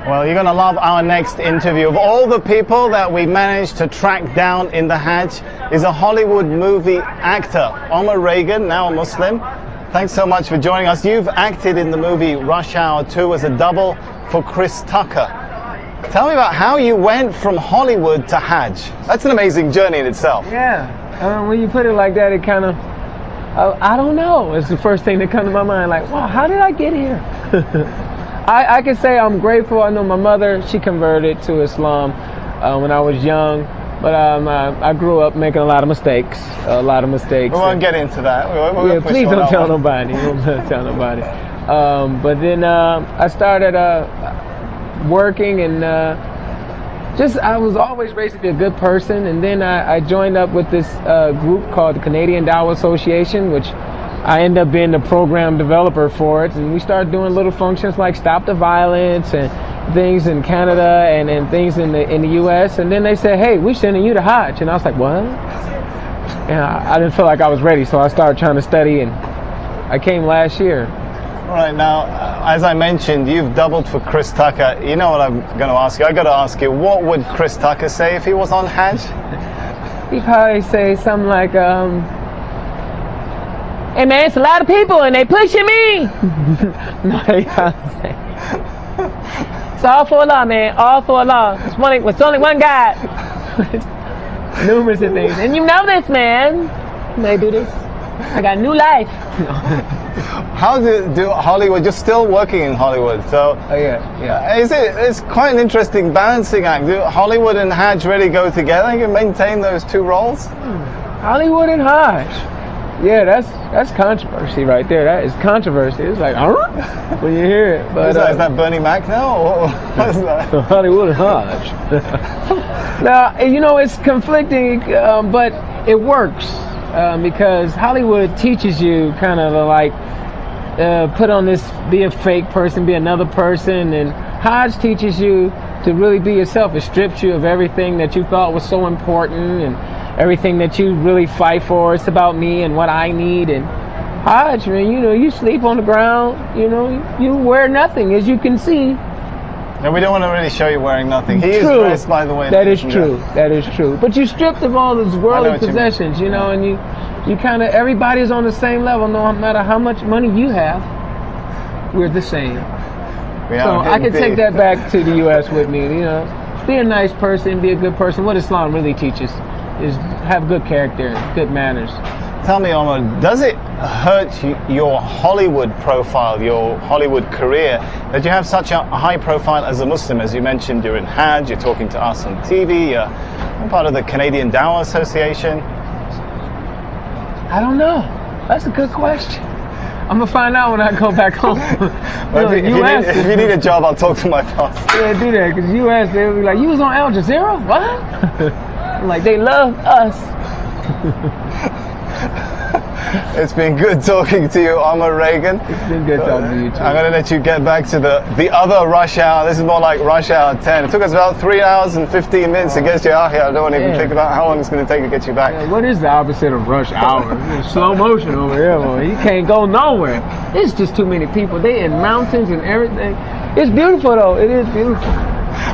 Well, you're going to love our next interview. Of all the people that we managed to track down in the Hajj is a Hollywood movie actor, Omar Reagan, now a Muslim. Thanks so much for joining us. You've acted in the movie Rush Hour 2 as a double for Chris Tucker. Tell me about how you went from Hollywood to Hajj. That's an amazing journey in itself. Yeah, when you put it like that, it kind of, I don't know. It's the first thing that comes to my mind, like, wow, how did I get here? I can say I'm grateful. I know my mother, she converted to Islam when I was young. But I grew up making a lot of mistakes. We won't get into that. Yeah, please don't tell nobody. Don't tell nobody. But then I started working, and I was always raised to be a good person. And then I joined up with this group called the Canadian Dawah Association, which I ended up being the program developer for it. And we started doing little functions like Stop the Violence and things in Canada and things in the US, and then they said, hey, we're sending you to Hajj, and I was like, what? And I didn't feel like I was ready, so I started trying to study, and I came last year. All right, now, as I mentioned, you've doubled for Chris Tucker. You know what I'm going to ask you? I got to ask you, what would Chris Tucker say if he was on Hajj? He'd probably say something like, hey man, it's a lot of people and they pushing me. No, he probably say, it's all for Allah, man. All for Allah. It's only one God. Numerous of things. And you know this, man. They do this. I got a new life. How do Hollywood? You're still working in Hollywood, so yeah. It's quite an interesting balancing act. Do Hollywood and Hajj really go together? You can maintain those two roles. Hollywood and Hajj. Yeah, that's controversy right there. That is controversy. It's like, when you hear it. But, is that Bernie Mac now? Or what is that? Hollywood and Hajj. Now, you know, it's conflicting, but it works because Hollywood teaches you kind of like put on this, be a fake person, be another person, and Hajj teaches you to really be yourself. It strips you of everything that you thought was so important and everything that you really fight for. It's about me and what I need. And Hajj, man, you know, you sleep on the ground, you know, you wear nothing, as you can see. No, we don't want to really show you wearing nothing. He is dressed, by the way. That is true. That is true. But you stripped of all those worldly possessions, you know, and you kind of, everybody's on the same level, no matter how much money you have. We're the same. So I can take that back to the U.S. with me, you know. Be a nice person, be a good person. What Islam really teaches is have good character, good manners. Tell me, Omar, does it hurt your Hollywood profile, your Hollywood career, that you have such a high profile as a Muslim? As you mentioned, you're in Hajj, you're talking to us on TV, you're part of the Canadian Dawah Association. I don't know. That's a good question. I'm going to find out when I go back home. Well, if you need a job, I'll talk to my boss. Yeah, do that, because US, they'll be like, you was on Al Jazeera? What? I'm like, they love us. It's been good talking to you, Omar Reagan. It's been good talking to you too. I'm going to let you get back to the other rush hour. This is more like rush hour 10. It took us about 3 hours and 15 minutes to get you out here. I don't want to even think about how long it's going to take to get you back. Yeah, what is the opposite of rush hour? Slow motion over here, boy. You can't go nowhere. It's just too many people. They in mountains and everything. It's beautiful though. It is beautiful.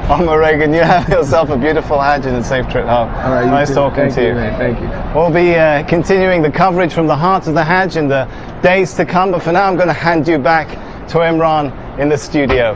Omar Reagan, you have yourself a beautiful Hajj and a safe trip home. All right, nice talking to you. Man. Thank you. We'll be continuing the coverage from the heart of the Hajj in the days to come, but for now I'm going to hand you back to Imran in the studio.